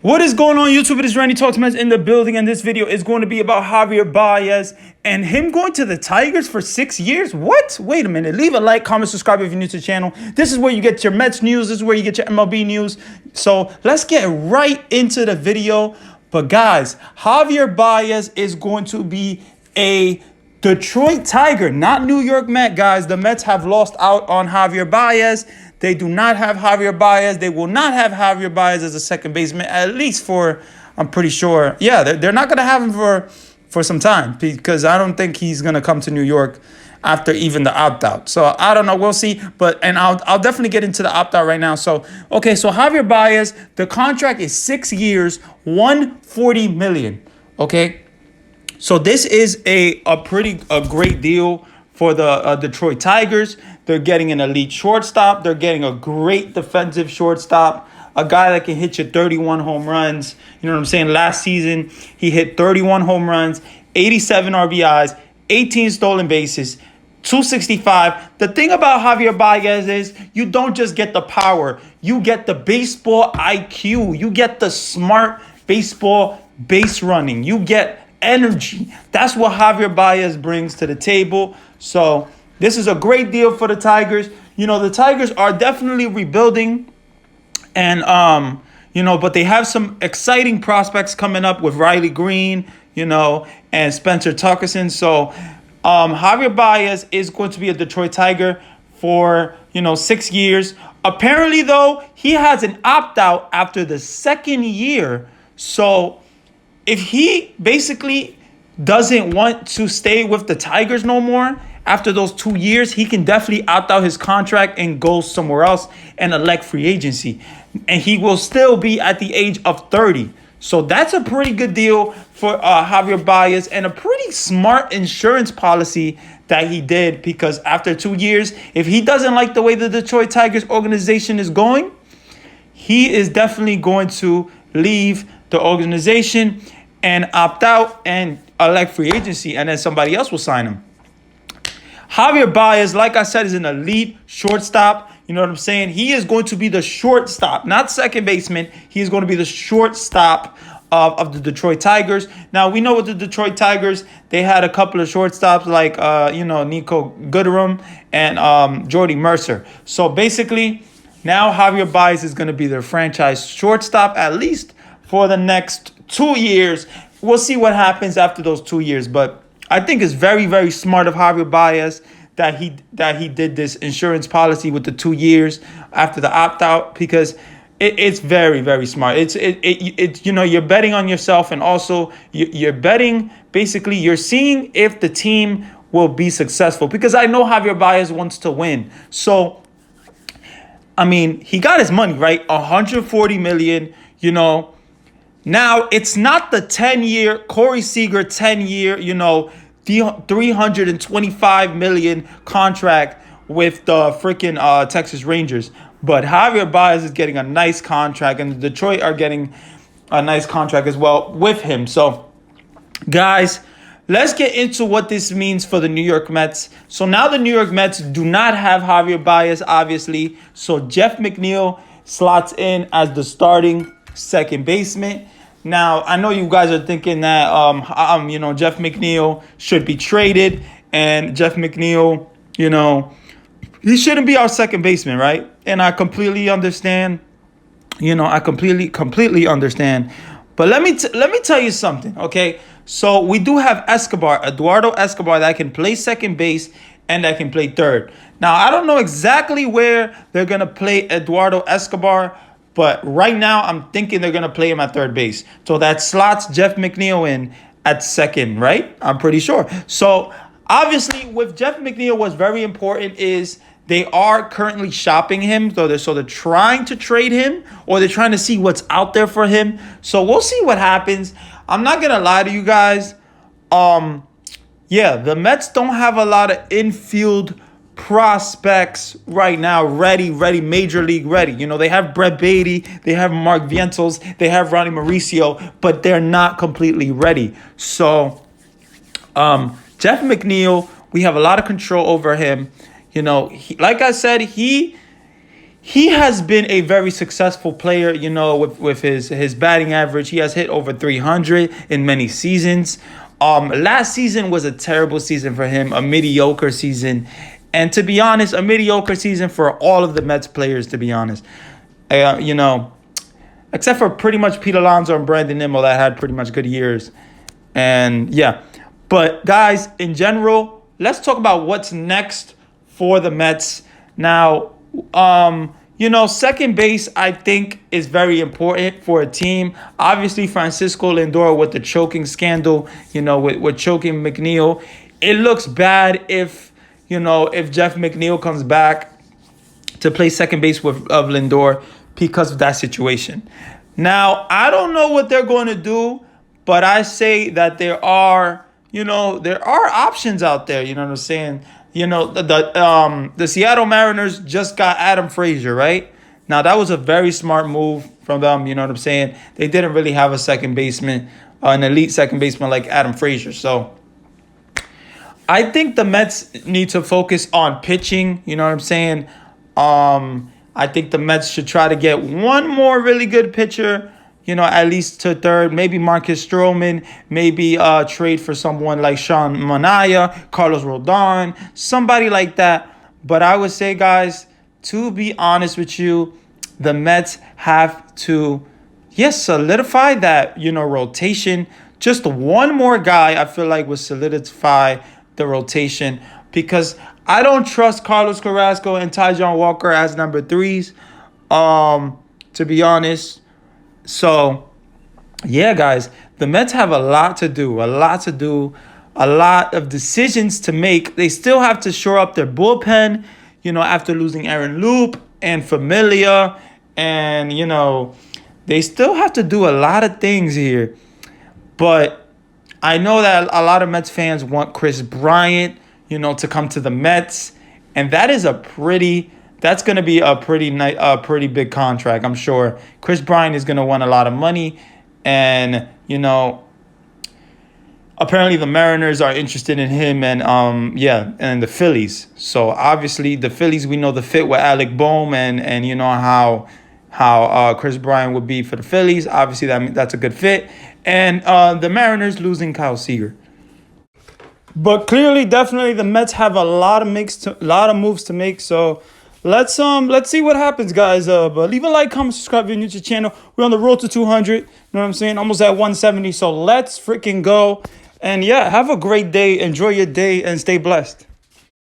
What is going on, YouTube? It is RandyTalksMets in the building, and this video is going to be about Javier Baez and him going to the Tigers for 6 years. What? Wait a minute. Leave a like, comment, subscribe if you're new to the channel. This is where you get your Mets news. This is where you get your MLB news. So let's get right into the video. But guys, Javier Baez is going to be a Detroit Tiger, not New York Met, guys. The Mets have lost out on Javier Baez. They do not have Javier Baez. They will not have Javier Baez as a second baseman, at least for, I'm pretty sure. Yeah, they're not going to have him for some time because I don't think he's going to come to New York after even the opt-out. So I don't know. We'll see. And I'll definitely get into the opt-out right now. So, okay, so Javier Baez, the contract is 6 years, $140 million. Okay. So this is a great deal for the Detroit Tigers. They're getting an elite shortstop. They're getting a great defensive shortstop, a guy that can hit you 31 home runs. You know what I'm saying? Last season, he hit 31 home runs, 87 RBIs, 18 stolen bases, 265. The thing about Javier Baez is you don't just get the power. You get the baseball IQ. You get the smart baseball base running. You get energy. That's what Javier Baez brings to the table. So this is a great deal for the Tigers. You know, the Tigers are definitely rebuilding, and but they have some exciting prospects coming up with Riley Green, and Spencer Tuckerson. So Javier Baez is going to be a Detroit Tiger for 6 years. Apparently, though, he has an opt-out after the second year. So if he basically doesn't want to stay with the Tigers no more after those 2 years, he can definitely opt out his contract and go somewhere else and elect free agency. And he will still be at the age of 30. So that's a pretty good deal for Javier Baez, and a pretty smart insurance policy that he did, because after 2 years, if he doesn't like the way the Detroit Tigers organization is going, he is definitely going to leave the organization and opt out and elect free agency, and then somebody else will sign him. Javier Baez, like I said, is an elite shortstop. You know what I'm saying? He is going to be the shortstop, not second baseman. He is going to be the shortstop of the Detroit Tigers. Now, we know with the Detroit Tigers, they had a couple of shortstops like, Nico Goodrum and Jordy Mercer. So basically, now Javier Baez is going to be their franchise shortstop, at least for the next 2 years. We'll see what happens after those 2 years, but I think it's very, very smart of Javier Baez that he did this insurance policy with the 2 years after the opt-out, because it's very, very smart. It's you're betting on yourself, and also you're betting, basically you're seeing if the team will be successful, because I know Javier Baez wants to win. So I mean, he got his money, right? $140 million, Now, it's not the 10-year, Corey Seager 10-year, the $325 million contract with the freaking Texas Rangers. But Javier Baez is getting a nice contract, and the Detroit are getting a nice contract as well with him. So, guys, let's get into what this means for the New York Mets. So now the New York Mets do not have Javier Baez, obviously. So Jeff McNeil slots in as the starting second baseman. Now, I know you guys are thinking that, Jeff McNeil should be traded, and Jeff McNeil, he shouldn't be our second baseman, right? And I completely understand. I completely understand. But let me tell you something, okay? So we do have Eduardo Escobar, that can play second base and that can play third. Now, I don't know exactly where they're going to play Eduardo Escobar, but right now, I'm thinking they're going to play him at third base. So that slots Jeff McNeil in at second, right? I'm pretty sure. So obviously, with Jeff McNeil, what's very important is they are currently shopping him. So they're trying to trade him, or they're trying to see what's out there for him. So we'll see what happens. I'm not going to lie to you guys. The Mets don't have a lot of infield prospects right now ready, major league ready. They have Brett Beatty, they have Mark Vientos, they have Ronnie Mauricio, but they're not completely ready. So Jeff McNeil, we have a lot of control over him. Like I said, he he has been a very successful player, with his batting average. He has hit over 300 in many seasons. Last season was a terrible season for him, a mediocre season. And to be honest, a mediocre season for all of the Mets players, to be honest. Except for pretty much Pete Alonso and Brandon Nimmo that had pretty much good years. And yeah. But guys, in general, let's talk about what's next for the Mets. Now, second base, I think, is very important for a team. Obviously, Francisco Lindor with the choking scandal, with choking McNeil. It looks bad if Jeff McNeil comes back to play second base of Lindor because of that situation. Now, I don't know what they're going to do, but I say that there are options out there. You know what I'm saying? The Seattle Mariners just got Adam Frazier, right? Now, that was a very smart move from them. You know what I'm saying? They didn't really have a second baseman, an elite second baseman like Adam Frazier. So I think the Mets need to focus on pitching. You know what I'm saying? I think the Mets should try to get one more really good pitcher, at least to third. Maybe Marcus Stroman. Maybe trade for someone like Sean Manaea, Carlos Rodon, somebody like that. But I would say, guys, to be honest with you, the Mets have to, solidify that, rotation. Just one more guy, I feel like, would solidify the rotation because I don't trust Carlos Carrasco and Taijuan Walker as number threes, to be honest. So, yeah, guys, the Mets have a lot to do, a lot of decisions to make. They still have to shore up their bullpen, after losing Aaron Loop and Familia. And, they still have to do a lot of things here. But I know that a lot of Mets fans want Chris Bryant, to come to the Mets. And that is that's going to be a pretty big contract, I'm sure. Chris Bryant is going to want a lot of money. And, apparently the Mariners are interested in him and the Phillies. So obviously the Phillies, we know the fit with Alec Bohm and how Chris Bryant would be for the Phillies. Obviously that's a good fit. And the Mariners losing Kyle Seager. But clearly, definitely, the Mets have a lot of moves to make. So let's see what happens, guys. But leave a like, comment, subscribe if you're new to the channel. We're on the road to 200. You know what I'm saying? Almost at 170. So let's freaking go. And yeah, have a great day. Enjoy your day and stay blessed.